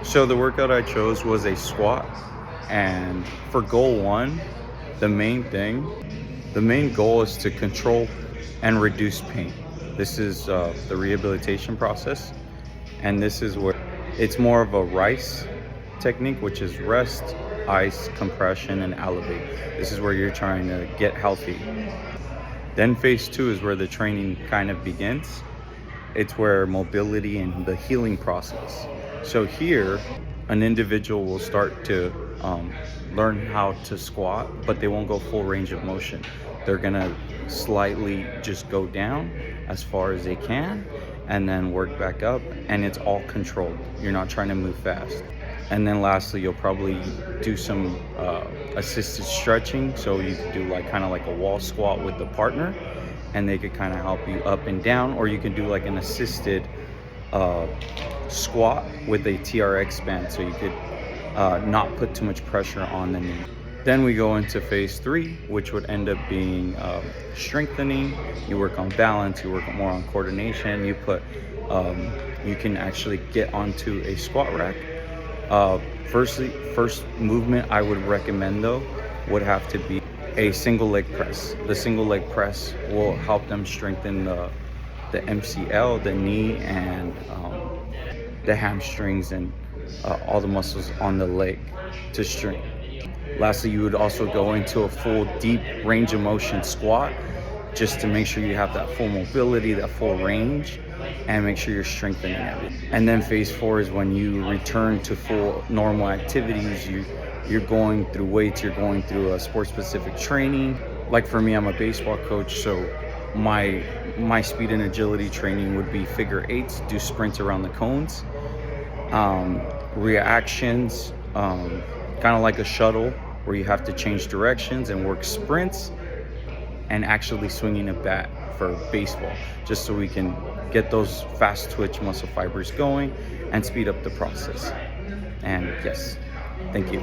So the workout I chose was a squat, and for goal one, the main thing, the main goal is to control and reduce pain. This is the rehabilitation process, and this is where it's more of a RICE technique, which is rest, ice, compression, and elevate. This is where you're trying to get healthy. Then phase two is where the training kind of begins. It's where mobility and the healing process. So here, an individual will start to learn how to squat, but they won't go full range of motion. They're gonna slightly just go down as far as they can and then work back up, and it's all controlled. You're not trying to move fast. And then lastly, you'll probably do some assisted stretching. So you could do like kind of like a wall squat with the partner, and they could kind of help you up and down, or you can do like an assisted squat with a TRX band, so you could not put too much pressure on the knee. Then we go into phase three, which would end up being strengthening. You work on balance, you work more on coordination. You can actually get onto a squat rack. First movement I would recommend though would have to be a single leg press. The single leg press will help them strengthen the MCL, the knee, and the hamstrings, and all the muscles on the leg to strengthen. Lastly, you would also go into a full deep range of motion squat, just to make sure you have that full mobility, that full range, and make sure you're strengthening it. And then phase four is when you return to full normal activities. You're going through weights, you're going through a sport-specific training. Like for me, I'm a baseball coach, so my speed and agility training would be figure eights, do sprints around the cones, reactions, kind of like a shuttle where you have to change directions and work sprints, and actually swinging a bat for baseball, just so we can get those fast twitch muscle fibers going and speed up the process. And yes, thank you.